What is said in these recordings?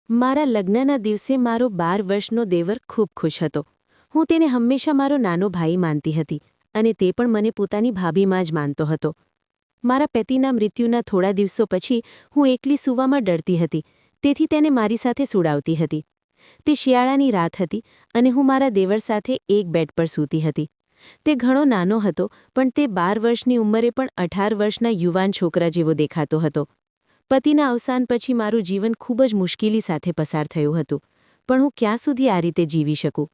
મારા લગ્નના દિવસે મારો 12 વર્ષનો દેવર ખૂબ ખુશ હતો. હું તેને હંમેશા મારો નાનો ભાઈ માનતી હતી અને તે પણ મને પોતાની ભાભીમાં જ માનતો હતો. મારા પતિના મૃત્યુના થોડા દિવસો પછી હું એકલી સૂવામાં ડરતી હતી, તેથી તેને મારી સાથે સૂડાવતી હતી. તે શિયાળાની રાત હતી અને હું મારા દેવર સાથે એક બેડ પર સૂતી હતી. તે ઘણો નાનો હતો, પણ તે 12 વર્ષની ઉંમરે પણ 18 વર્ષના યુવાન છોકરા જેવો દેખાતો હતો. પતિના અવસાન પછી મારું જીવન ખૂબ જ મુશ્કેલી સાથે પસાર થયું હતું, પણ હું ક્યાં સુધી આ રીતે જીવી શકું?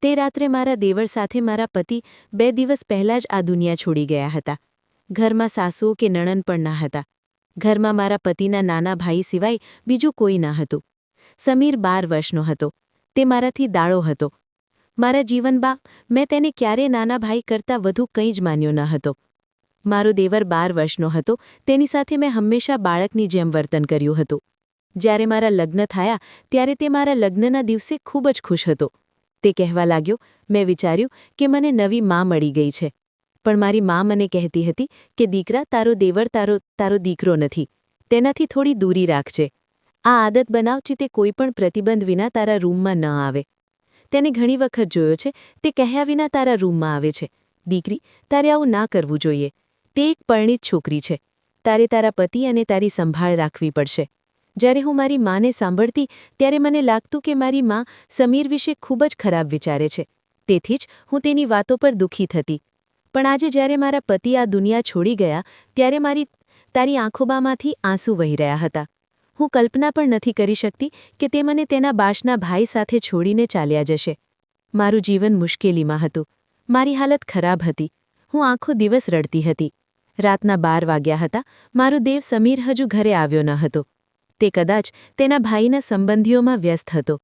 તે રાત્રે મારા દેવર સાથે મારા પતિ 2 દિવસ પહેલાં જ આ દુનિયા છોડી ગયા હતા. ઘરમાં સાસુઓ કે નણંદ પણ ન હતા. ઘરમાં મારા પતિના નાના ભાઈ સિવાય બીજું કોઈ ન હતું. સમીર 12 વર્ષનો હતો. તે મારાથી દાળો હતો. મારા જીવનમાં મેં તેને ક્યારેય નાના ભાઈ કરતાં વધુ કંઈ જ માન્યો ન હતો. મારો દેવર 12 વર્ષનો હતો. તેની સાથે મેં હંમેશા બાળકની જેમ વર્તન કર્યું હતું. જ્યારે મારા લગ્ન થયા ત્યારે તે મારા લગ્નના દિવસે ખૂબ જ ખુશ હતો. તે કહેવા લાગ્યો, મેં વિચાર્યું કે મને નવી માં મળી ગઈ છે. પણ મારી માં મને કહેતી હતી કે દીકરા, તારો દેવર તારો દીકરો નથી. તેનાથી થોડી દૂરી રાખજે. આ આદત બનાવજે, તે કોઈપણ પ્રતિબંધ વિના તારા રૂમમાં ન આવે. તેને ઘણી વખત જોયો છે, તે કહ્યા વિના તારા રૂમમાં આવે છે. દીકરી, તારે આવું ના કરવું જોઈએ. તે એક પરણિત છોકરી છે. તારે તારા પતિ અને તારી સંભાળ રાખવી પડશે. જ્યારે હું મારી માને સાંભળતી ત્યારે મને લાગતું કે મારી માં સમીર વિશે ખૂબ જ ખરાબ વિચારે છે. તેથી જ હું તેની વાતો પર દુઃખી થતી. પણ આજે જ્યારે મારા પતિ આ દુનિયા છોડી ગયા ત્યારે તારી આંખોમાંથી આંસુ વહી રહ્યા હતા. હું કલ્પના પણ નથી કરી શકતી કે તે મને તેના બાશના ભાઈ સાથે છોડીને ચાલ્યા જશે. મારું જીવન મુશ્કેલીમાં હતું. મારી હાલત ખરાબ હતી. હું આખો દિવસ રડતી હતી. રાતના 12 વાગ્યા હતા. મારો દેવ સમીર હજુ ઘરે આવ્યો ન હતો. તે કદાચ તેના ભાઈના સંબંધીઓમાં વ્યસ્ત હતો.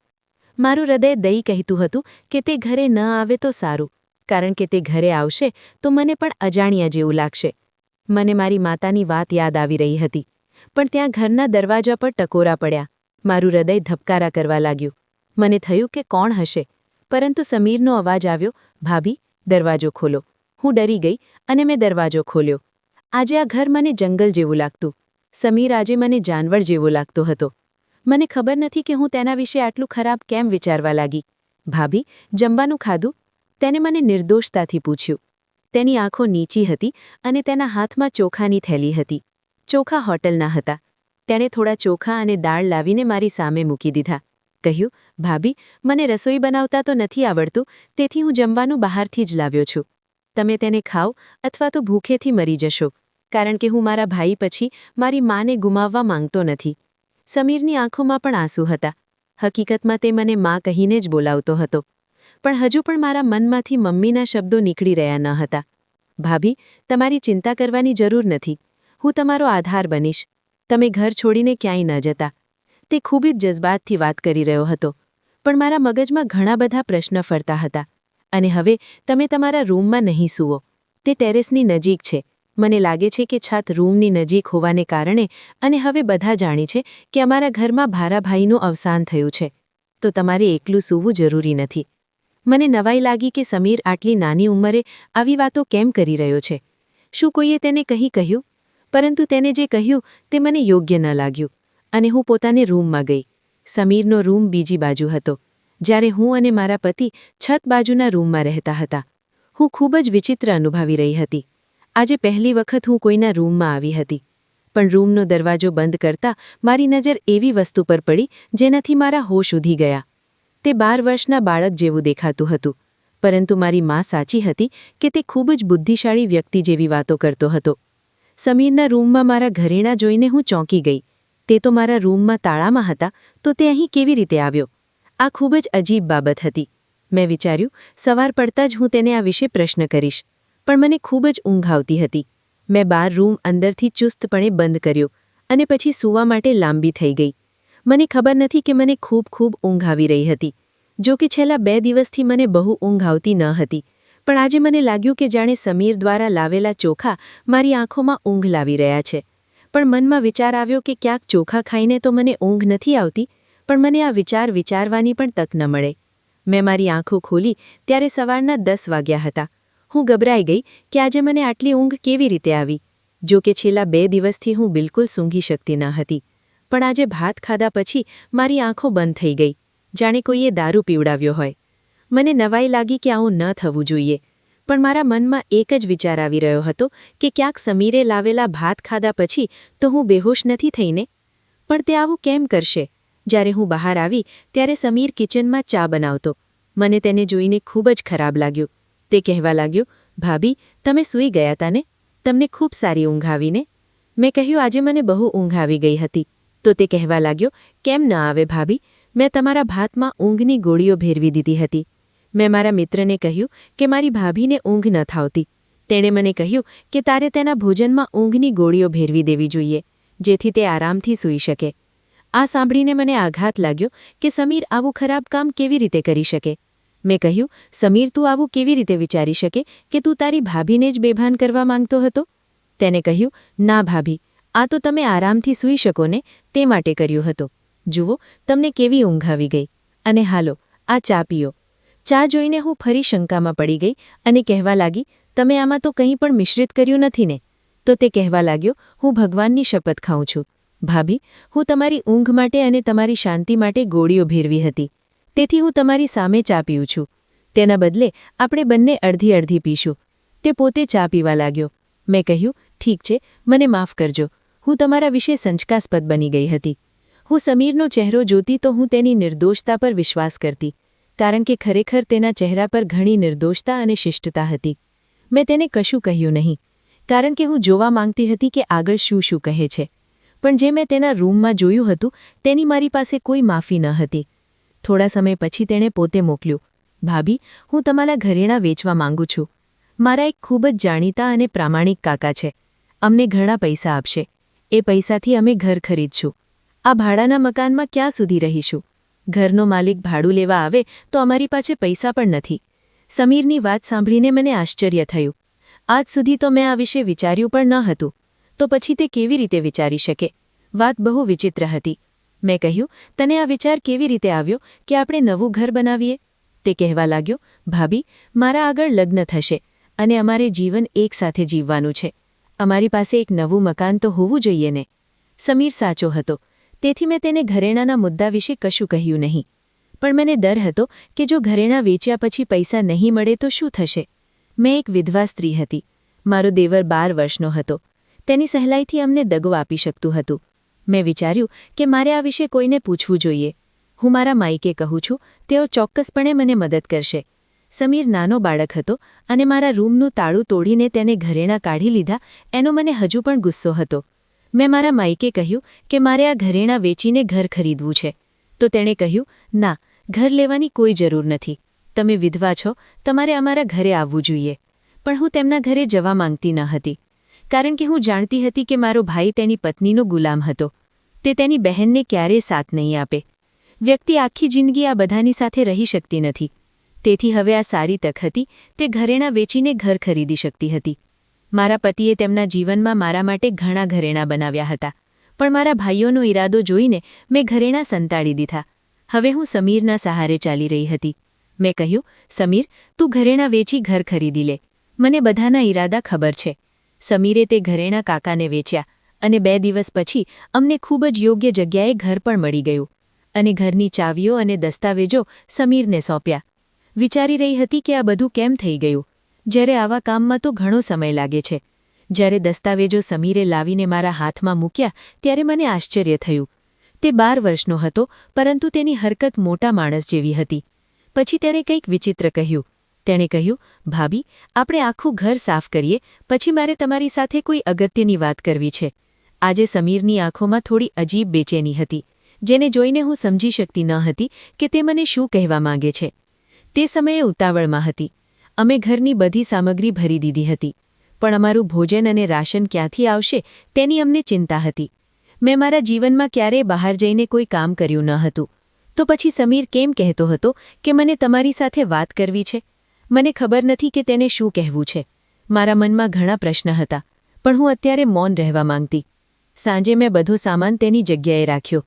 મારું હૃદય દઈ કહેતું હતું કે તે ઘરે ન આવે તો સારું, કારણ કે તે ઘરે આવશે તો મને પણ અજાણ્યા જેવું લાગશે. મને મારી માતાની વાત યાદ આવી રહી હતી. પણ ત્યાં ઘરના દરવાજા પર ટકોરા પડ્યા. મારું હૃદય ધબકારા કરવા લાગ્યું. મને થયું કે કોણ હશે, પરંતુ સમીરનો અવાજ આવ્યો, ભાભી, દરવાજો ખોલો. હું ડરી ગઈ અને મેં દરવાજો ખોલ્યો. આજે આ ઘર મને જંગલ જેવું લાગતું. સમીર આજે મને જાનવર જેવો લાગતો હતો. મને ખબર નથી કે હું તેના વિશે આટલું ખરાબ કેમ વિચારવા લાગી. ભાભી, જમવાનું ખાધું? તેને મને નિર્દોષતાથી પૂછ્યું. તેની આંખો નીચી હતી અને તેના હાથમાં ચોખાની થેલી હતી. ચોખા હોટલના હતા. તેણે થોડા ચોખા અને દાળ લાવીને મારી સામે મૂકી દીધા. કહ્યું, ભાભી, મને રસોઈ બનાવતા તો નથી આવડતું, તેથી હું જમવાનું બહારથી જ લાવ્યો છું. તમે તેને ખાઓ અથવા તો ભૂખેથી મરી જશો, કારણ કે હું મારા ભાઈ પછી મારી માને ગુમાવવા માંગતો નથી. સમીરની આંખોમાં પણ આંસુ હતા. હકીકતમાં તે મને માં કહીને જ બોલાવતો હતો. પણ હજુ પણ મારા મનમાંથી મમ્મીના શબ્દો નીકળી રહ્યા ન હતા. ભાભી, તમારી ચિંતા કરવાની જરૂર નથી. હું તમારો આધાર બનીશ. તમે ઘર છોડીને ક્યાંય ન જતા. તે ખૂબ જ જજ્બાતથી વાત કરી રહ્યો હતો. પણ મારા મગજમાં ઘણા બધા પ્રશ્ન ફરતા હતા. અને હવે તમે તમારા રૂમમાં નહીં સૂવો. તે ટેરેસની નજીક છે. મને લાગે છે કે છત રૂમની નજીક હોવાને કારણે, અને હવે બધા જાણે છે કે અમારા ઘરમાં ભારાભાઈનું અવસાન થયું છે. તો તમારે એકલું સૂવું જરૂરી નથી. મને નવાઈ લાગી કે સમીર આટલી નાની ઉંમરે આવી વાતો કેમ કરી રહ્યો છે. શું કોઈએ તેને કંઈ કહ્યું? પરંતુ તેને જે કહ્યું તે મને યોગ્ય ન લાગ્યું, અને હું પોતાને રૂમમાં ગઈ. સમીરનો રૂમ બીજી બાજુ હતો, જ્યારે હું અને મારા પતિ છત બાજુના રૂમમાં રહેતા હતા. હું ખૂબ જ વિચિત્ર અનુભવી રહી હતી. આજે પહેલી વખત હું કોઈના રૂમમાં આવી હતી. પણ રૂમનો દરવાજો બંધ કરતાં મારી નજર એવી વસ્તુ પર પડી જેનાથી મારા હોશ ઉડી ગયા. તે 12 વર્ષના બાળક જેવું દેખાતું હતું, પરંતુ મારી માં સાચી હતી કે તે ખૂબ જ બુદ્ધિશાળી વ્યક્તિ જેવી વાતો કરતો હતો. સમીરના રૂમમાં મારા ઘરેણાં જોઈને હું ચોંકી ગઈ. તે તો મારા રૂમમાં તાળામાં હતા, તો તે અહીં કેવી રીતે આવ્યો? આ ખૂબ જ અજીબ બાબત હતી. મેં વિચાર્યું, સવાર પડતાં જ હું તેને આ વિશે પ્રશ્ન કરીશ. પણ મને ખૂબ જ ઊંઘ આવતી હતી. મેં રૂમ અંદરથી ચુસ્તપણે બંધ કર્યો અને પછી સૂવા માટે લાંબી થઈ ગઈ. મને ખબર નથી કે મને ખૂબ ઊંઘ આવી રહી હતી. જો કે છેલ્લા 2 દિવસથી મને બહુ ઊંઘ આવતી ન હતી. પણ આજે મને લાગ્યું કે જાણે સમીર દ્વારા લાવેલા ચોખા મારી આંખોમાં ઊંઘ લાવી રહ્યા છે. પણ મનમાં વિચાર આવ્યો કે ક્યાંક ચોખા ખાઈને તો મને ઊંઘ નથી આવતી, પણ મને આ વિચાર વિચારવાની પણ તક ન મળે. મેં મારી આંખો ખોલી ત્યારે સવારના 10 વાગ્યા હતા. હું ગભરાઈ ગઈ કે આજે મને આટલી ઊંઘ કેવી રીતે આવી. જો કે છેલ્લા 2 દિવસથી હું બિલકુલ સૂંઘી શકતી ન હતી. પણ આજે ભાત ખાધા પછી મારી આંખો બંધ થઈ ગઈ, જાણે કોઈએ દારૂ પીવડાવ્યો હોય. મને નવાઈ લાગી કે આવું ન થવું જોઈએ, પણ મારા મનમાં એક જ વિચાર આવી રહ્યો હતો કે ક્યાંક સમીરે લાવેલા ભાત ખાધા પછી તો હું બેહોશ નથી થઈને. પણ તે આવું કેમ કરશે? જ્યારે હું બહાર આવી ત્યારે સમીર કિચનમાં ચા બનાવતો. મને તેને જોઈને ખૂબ જ ખરાબ લાગ્યું. તે કહેવા લાગ્યો, ભાભી, તમે સૂઈ ગયા હતા ને? તમને ખૂબ સારી ઊંઘ આવીને? મેં કહ્યું, આજે મને બહુ ઊંઘ આવી ગઈ હતી. તો તે કહેવા લાગ્યો, કેમ ન આવે ભાભી, મેં તમારા ભાતમાં ઊંઘની ગોળીઓ ભેરવી દીધી હતી. મેં મારા મિત્રને કહ્યું કે મારી ભાભીને ઊંઘ ન થાવતી. તેણે મને કહ્યું કે તારે તેના ભોજનમાં ઊંઘની ગોળીઓ ભેરવી દેવી જોઈએ, જેથી તે આરામથી સૂઈ શકે. આ સાંભળીને મને આઘાત લાગ્યો કે સમીર આવું ખરાબ કામ કેવી રીતે કરી શકે. મેં કહ્યું, સમીર, તું આવું કેવી રીતે વિચારી શકે કે તું તારી ભાભીને જ બેભાન કરવા માંગતો હતો? તેને કહ્યું, ના ભાભી, આ તો તમે આરામથી સૂઈ શકો ને તે માટે કર્યું હતું. જુઓ, તમને કેવી ઊંઘ આવી ગઈ. અને હાલો, આ ચા પીઓ. ચા જોઈને હું ફરી શંકામાં પડી ગઈ અને કહેવા લાગી, તમે આમાં તો કંઈ પણ મિશ્રિત કર્યું નથી ને? તો તે કહેવા લાગ્યો, હું ભગવાનની શપથ ખાઉં છું. ભાભી, હું તમારી ઊંઘ માટે અને તમારી શાંતિ માટે ગોળીઓ ભેરવી હતી. તેથી હું તમારી સામે ચા પીઉં છું. તેના બદલે આપણે બંને અડધી અડધી પીશું. તે પોતે ચા પીવા લાગ્યો. મેં કહ્યું, ઠીક છે, મને માફ કરજો. હું તમારા વિશે સંચકાસ્પદ બની ગઈ હતી. હું સમીરનો ચહેરો જોતી તો હું તેની નિર્દોષતા પર વિશ્વાસ કરતી, કારણ કે ખરેખર તેના ચહેરા પર ઘણી નિર્દોષતા અને શિષ્ટતા હતી. મેં તેને કશું કહ્યું નહીં, કારણ કે હું જોવા માંગતી હતી કે આગળ શું શું કહે છે. પણ જે મેં તેના રૂમમાં જોયું હતું તેની મારી પાસે કોઈ માફી ન હતી. થોડા સમય પછી તેણે પોતે મોકલ્યું, ભાભી, હું તમારા ઘરેણાં વેચવા માંગુ છું. મારા એક ખૂબ જ જાણીતા અને પ્રામાણિક કાકા છે. અમને ઘણા પૈસા આપશે. એ પૈસાથી અમે ઘર ખરીદશું. આ ભાડાના મકાનમાં ક્યાં સુધી રહીશું? ઘરનો માલિક ભાડું લેવા આવે તો અમારી પાસે પૈસા પણ નથી. સમીરની વાત સાંભળીને મને આશ્ચર્ય થયું. આજ સુધી તો મેં આ વિશે વિચાર્યું પણ ન હતું. તો પછી તે કેવી રીતે વિચારી શકે? વાત બહુ વિચિત્ર હતી. મેં કહ્યું, તને આ વિચાર કેવી રીતે આવ્યો કે આપણે નવું ઘર બનાવીએ? તે કહેવા લાગ્યો, ભાભી, મારા આગળ લગ્ન થશે અને અમારે જીવન એકસાથે જીવવાનું છે. અમારી પાસે એક નવું મકાન તો હોવું જોઈએ ને? સમીર સાચો હતો, તેથી મેં તેને ઘરેણાંના મુદ્દા વિશે કશું કહ્યું નહીં. પણ મને ડર હતો કે જો ઘરેણાં વેચ્યા પછી પૈસા નહીં મળે તો શું થશે? મેં એક વિધવા સ્ત્રી હતી. મારો દેવર 12 વર્ષનો હતો. તેની સહેલાઈથી અમને દગો આપી શકતું હતું. મેં વિચાર્યું કે મારે આ વિશે કોઈને પૂછવું જોઈએ. હું મારા માઈકે કહું છું, તેઓ ચોક્કસપણે મને મદદ કરશે. સમીર નાનો બાળક હતો અને મારા રૂમનું તાળું તોડીને તેને ઘરેણાં કાઢી લીધા એનો મને હજુ પણ ગુસ્સો હતો. મેં મારા માઈકે કહ્યું કે મારે આ ઘરેણાં વેચીને ઘર ખરીદવું છે. તો તેણે કહ્યું, ના, ઘર લેવાની કોઈ જરૂર નથી. તમે વિધવા છો, તમારે અમારા ઘરે આવવું જોઈએ. પણ હું તેમના ઘરે જવા માંગતી ન હતી, કારણ કે હું જાણતી હતી કે મારો ભાઈ તેની પત્નીનો ગુલામ હતો. તે તેની બહેનને ક્યારેય સાથ નહીં આપે. વ્યક્તિ આખી જિંદગી આ બધાની સાથે રહી શકતી નથી. તેથી હવે આ સારી તક હતી. તે ઘરેણાં વેચીને ઘર ખરીદી શકતી હતી. મારા પતિએ તેમના જીવનમાં મારા માટે ઘણા ઘરેણાં બનાવ્યા હતા, પણ મારા ભાઈઓનો ઈરાદો જોઈને મેં ઘરેણાં સંતાડી દીધા. હવે હું સમીરના સહારે ચાલી રહી હતી. મેં કહ્યું, સમીર, તું ઘરેણાં વેચી ઘર ખરીદી લે. મને બધાના ઈરાદા ખબર છે. સમીરે તે ઘરેણાં કાકાને વેચ્યા અને 2 દિવસ પછી અમને ખૂબ જ યોગ્ય જગ્યાએ ઘર પણ મળી ગયું અને ઘરની ચાવીઓ અને દસ્તાવેજો સમીરને સોંપ્યા. વિચારી રહી હતી કે આ બધું કેમ થઈ ગયું, જ્યારે આવા કામમાં તો ઘણો સમય લાગે છે. જ્યારે દસ્તાવેજો સમીરે લાવીને મારા હાથમાં મૂક્યા ત્યારે મને આશ્ચર્ય થયું. તે 12 વર્ષનો હતો, પરંતુ તેની હરકત મોટા માણસ જેવી હતી. પછી તેણે કંઈક વિચિત્ર કહ્યું. તેણે કહ્યું, ભાભી, આપણે આખું ઘર સાફ કરીએ, પછી મારે તમારી સાથે કોઈ અગત્યની વાત કરવી છે. આજે સમીરની આંખોમાં થોડી અજીબ બેચેની હતી, જેને જોઈને હું સમજી શકતી ન હતી કે તે મને શું કહેવા માંગે છે. તે સમયે ઉતાવળમાં હતી. અમે ઘરની બધી સામગ્રી ભરી દીધી હતી, પણ અમારું ભોજન અને રાશન ક્યાંથી આવશે તેની અમને ચિંતા હતી. મેં મારા જીવનમાં ક્યારેય બહાર જઈને કોઈ કામ કર્યું ન હતું. તો પછી સમીર કેમ કહેતો હતો કે મને તમારી સાથે વાત કરવી છે? મને ખબર નથી કે તેને શું કહેવું છે. મારા મનમાં ઘણા પ્રશ્ન હતા, પણ હું અત્યારે મૌન રહેવા માંગતી. સાંજે મેં બધો સામાન તેની જગ્યાએ રાખ્યો.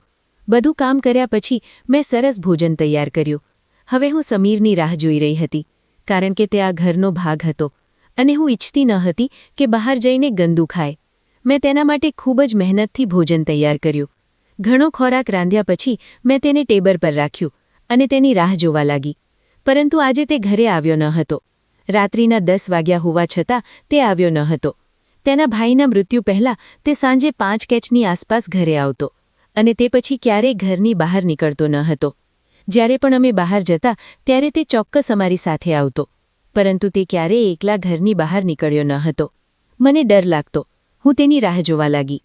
બધું કામ કર્યા પછી મેં સરસ ભોજન તૈયાર કર્યું. હવે હું સમીરની રાહ જોઈ રહી હતી, કારણ કે તે આ ઘરનો ભાગ હતો અને હું ઈચ્છતી ન હતી કે બહાર જઈને ગંદુ ખાય. મેં તેના માટે ખૂબ જ મહેનતથી ભોજન તૈયાર કર્યું. ઘણો ખોરાક રાંધ્યા પછી મેં તેને ટેબલ પર રાખ્યું અને તેની રાહ જોવા લાગી. પરંતુ આજે તે ઘરે આવ્યો ન હતો. રાત્રિના 10 વાગ્યા હોવા છતાં તે આવ્યો ન હતો. તેના ભાઈના મૃત્યુ પહેલાં તે સાંજે 5 કેચની આસપાસ ઘરે આવતો અને તે પછી ક્યારેય ઘરની બહાર નીકળતો ન હતો. જ્યારે પણ અમે બહાર જતા ત્યારે તે ચોક્કસ અમારી સાથે આવતો, પરંતુ તે ક્યારેય એકલા ઘરની બહાર નીકળ્યો ન હતો. મને ડર લાગતો. હું તેની રાહ જોવા લાગી.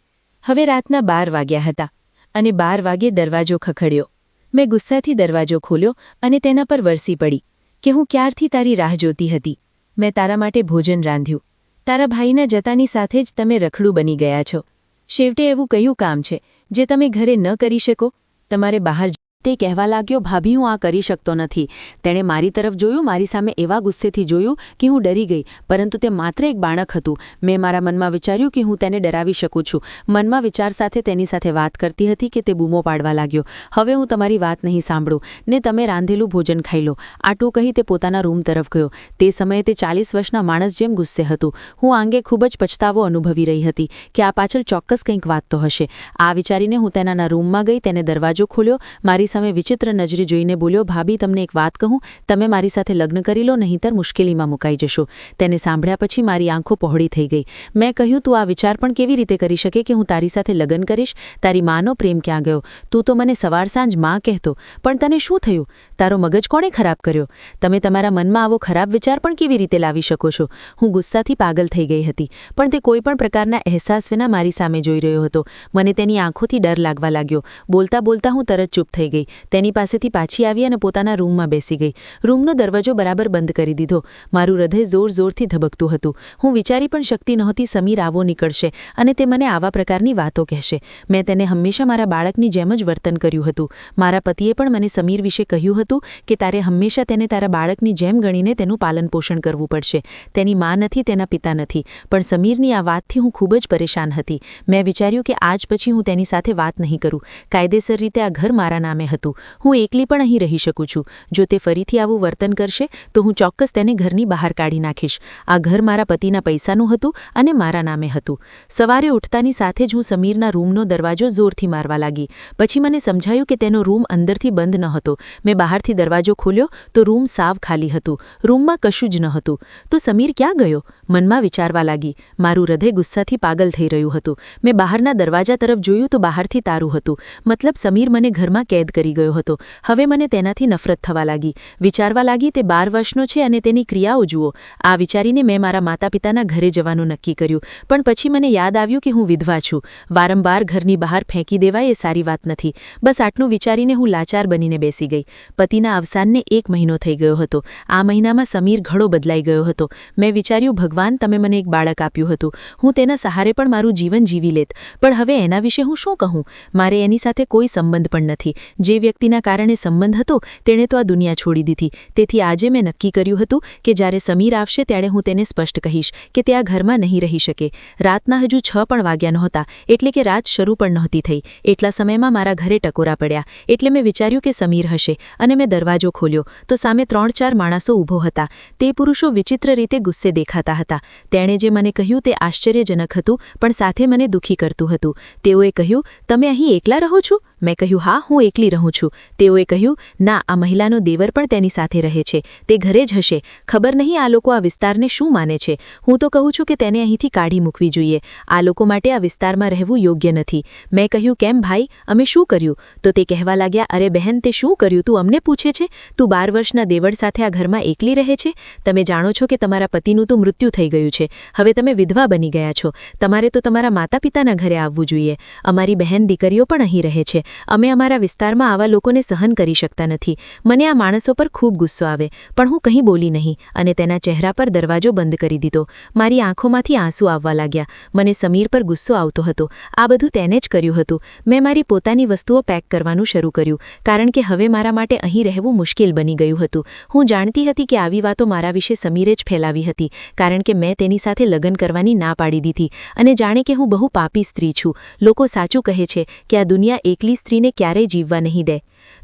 હવે રાતના 12 વાગ્યા હતા અને 12 વાગે દરવાજો ખખડ્યો. મેં ગુસ્સાથી દરવાજો ખોલ્યો અને તેના પર વરસી પડી કે હું ક્યારથી તારી રાહ જોતી હતી. મેં તારા માટે ભોજન રાંધ્યું. તારા ભાઈના જતાની સાથે જ તમે રખડું બની ગયા છો. છેવટે એવું કયું કામ છે જે તમે ઘરે ન કરી શકો? તમારે બહાર તે કહેવા લાગ્યો, ભાભી હું આ કરી શકતો નથી. તેણે મારી તરફ જોયું, મારી સામે એવા ગુસ્સેથી જોયું કે હું ડરી ગઈ. પરંતુ તે માત્ર એક બાળક હતું. મેં મારા મનમાં વિચાર્યું કે હું તેને ડરાવી શકું છું. મનમાં વિચાર સાથે તેની સાથે વાત કરતી હતી કે તે બૂમો પાડવા લાગ્યો, હવે હું તમારી વાત નહીં સાંભળું ને તમે રાંધેલું ભોજન ખાઈ લો. આટલું કહી તે પોતાના રૂમ તરફ ગયો. તે સમયે તે 40 વર્ષના માણસ જેમ ગુસ્સે હતું. હું આંગે ખૂબ જ પછતાવો અનુભવી રહી હતી કે આ પાછળ ચોક્કસ કંઈક વાત તો હશે. આ વિચારીને હું તેના રૂમમાં ગઈ, તેને દરવાજો ખોલ્યો, મારી સામે વિચિત્ર નજરે જોઈને બોલ્યો, ભાભી તમને એક વાત કહું, તમે મારી સાથે લગ્ન કરી લો, નહીંતર મુશ્કેલીમાં મુકાઈ જશો. તેને સાંભળ્યા પછી મારી આંખો પહોળી થઈ ગઈ. મેં કહ્યું, તું આ વિચાર પણ કેવી રીતે કરી શકે કે હું તારી સાથે લગ્ન કરીશ? તારી માનો પ્રેમ ક્યાં ગયો? તું તો મને સવાર સાંજ માં કહેતો, પણ તને શું થયું? તારો મગજ કોણે ખરાબ કર્યો? તમે તમારા મનમાં આવો ખરાબ વિચાર પણ કેવી રીતે લાવી શકો છો? હું ગુસ્સાથી પાગલ થઈ ગઈ હતી, પણ તે કોઈ પણ પ્રકારના અહેસાસ વિના મારી સામે જોઈ રહ્યો હતો. મને તેની આંખોથી ડર લાગવા લાગ્યો. બોલતા બોલતા હું તરત ચૂપ થઈ ગઈ. તેની પાસેથી પાછી આવી અને પોતાના રૂમમાં બેસી ગઈ. રૂમનો દરવાજો બરાબર બંધ કરી દીધો. મારું હૃદય જોર જોરથી ધબકતું હતું. હું વિચારી પણ શકતી નહોતી સમીર આવો નીકળશે અને તે મને આવા પ્રકારની વાતો કહેશે. મેં તેને હંમેશા મારા બાળકની જેમ જ વર્તન કર્યું હતું. મારા પતિએ પણ મને સમીર વિશે કહ્યું હતું કે તારે હંમેશા તેને તારા બાળકની જેમ ગણીને તેનું પાલન પોષણ કરવું પડશે. તેની માં નથી, તેના પિતા નથી. પણ સમીરની આ વાતથી હું ખૂબ જ પરેશાન હતી. મેં વિચાર્યું કે આજ પછી હું તેની સાથે વાત નહીં કરું. કાયદેસર રીતે આ ઘર મારા નામે હતું. હું એકલી પણ અહીં રહી શકું છું. જો તે ફરીથી આવું વર્તન કરશે તો હું ચોક્કસ તેને ઘરની બહાર કાઢી નાખીશ. આ ઘર મારા પતિના પૈસાનું હતું અને મારા નામે હતું. સવારે ઉઠતાની સાથે જ હું સમીરના રૂમનો દરવાજો જોરથી મારવા લાગી. પછી મને સમજાયું કે તેનો રૂમ અંદરથી બંધ ન હતો. મેં બહારથી દરવાજો ખોલ્યો તો રૂમ સાવ ખાલી હતું. રૂમમાં કશું જ ન હતું. તો સમીર ક્યાં ગયો? મનમાં વિચારવા લાગી. મારું હૃદય ગુસ્સાથી પાગલ થઈ રહ્યું હતું. મેં બહારના દરવાજા તરફ જોયું તો બહારથી તારું હતું. મતલબ સમીર મને ઘરમાં કેદ કરી ગયો હતો. હવે મને તેનાથી નફરત થવા લાગી. વિચારવા લાગી, તે 12 વર્ષનો છે અને તેની ક્રિયાઓ જુઓ. આ વિચારીને મેં મારા માતા પિતાના ઘરે જવાનું નક્કી કર્યું. પણ પછી મને યાદ આવ્યું કે હું વિધવા છું. વારંવાર ઘરની બહાર ફેંકી દેવાય એ સારી વાત નથી. બસ આટલું વિચારીને હું લાચાર બનીને બેસી ગઈ. પતિના અવસાનને 1 મહિનો થઈ ગયો હતો. આ મહિનામાં સમીર ઘણો બદલાઈ ગયો હતો. મેં વિચાર્યું, ભગવાન, તમે મને એક બાળક આપ્યું હતું. હું તેના સહારે પણ મારું જીવન જીવી લેત. પણ હવે એના વિશે હું શું કહું? મારે એની સાથે કોઈ સંબંધ પણ નથી. જે વ્યક્તિના કારણે સંબંધ હતો તેણે તો આ દુનિયા છોડી દીધી. તેથી આજે મેં નક્કી કર્યું હતું કે જ્યારે સમીર આવશે ત્યારે હું તેને સ્પષ્ટ કહીશ કે તે આ ઘરમાં નહીં રહી શકે. રાતના હજુ 6 પણ વાગ્યા નહોતા, એટલે કે રાત શરૂ પણ નહોતી થઈ. એટલા સમયમાં મારા ઘરે ટકોરા પડ્યા. એટલે મેં વિચાર્યું કે સમીર હશે અને મેં દરવાજો ખોલ્યો તો સામે 3-4 માણસો ઊભો હતા. તે પુરુષો વિચિત્ર રીતે ગુસ્સે દેખાતા હતા. તેણે જે મને કહ્યું તે આશ્ચર્યજનક હતું, પણ સાથે મને દુઃખી કરતું હતું. તેઓએ કહ્યું, તમે અહીં એકલા રહો છો? મેં કહ્યું, હા, હું એકલી રહું છું. તેઓએ કહ્યું, ના, આ મહિલાનો દેવર પણ તેની સાથે રહે છે. તે ઘરે જ હશે. ખબર નહીં આ લોકો આ વિસ્તારને શું માને છે. હું તો કહું છું કે તેને અહીંથી કાઢી મૂકવી જોઈએ. આ લોકો માટે આ વિસ્તારમાં રહેવું યોગ્ય નથી. મેં કહ્યું, કેમ ભાઈ, અમે શું કર્યું? તો તે કહેવા લાગ્યા, અરે બહેન, તે શું કર્યું તું અમને પૂછે છે? તું 12 વર્ષના દેવર સાથે આ ઘરમાં એકલી રહે છે? તમે જાણો છો કે તમારા પતિનું તો મૃત્યુ થઈ ગયું છે. હવે તમે વિધવા બની ગયા છો. તમારે તો તમારા માતા પિતાના ઘરે આવવું જોઈએ. અમારી બહેન દીકરીઓ પણ અહીં રહે છે. અમે અમારા વિસ્તારમાં આવા લોકોને સહન કરી શકતા નથી. મને આ માણસો પર ખૂબ ગુસ્સો આવે, પણ હું કંઈ બોલી નહીં અને તેના ચહેરા પર દરવાજો બંધ કરી દીધો. મારી આંખોમાંથી આંસુ આવવા લાગ્યા. મને સમીર પર ગુસ્સો આવતો હતો. આ બધું તેને જ કર્યું હતું. મેં મારી પોતાની વસ્તુઓ પેક કરવાનું શરૂ કર્યું, કારણ કે હવે મારા માટે અહીં રહેવું મુશ્કેલ બની ગયું હતું. હું જાણતી હતી કે આવી વાતો મારા વિશે સમીરે જ ફેલાવી હતી, કારણ કે મેં તેની સાથે લગ્ન કરવાની ના પાડી દીધી અને જાણે કે હું બહુ પાપી સ્ત્રી છું. લોકો સાચું કહે છે કે આ દુનિયા એકલી સ્ત્રીને ક્યારેય જીવવા નહીં દે.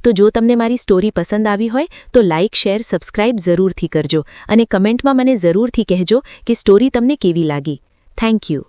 તો જો તમને મારી સ્ટોરી પસંદ આવી હોય તો લાઇક, શેર, સબસ્ક્રાઇબ જરૂરથી કરજો અને કમેન્ટમાં મને જરૂરથી કહેજો કે સ્ટોરી તમને કેવી લાગી. Thank you.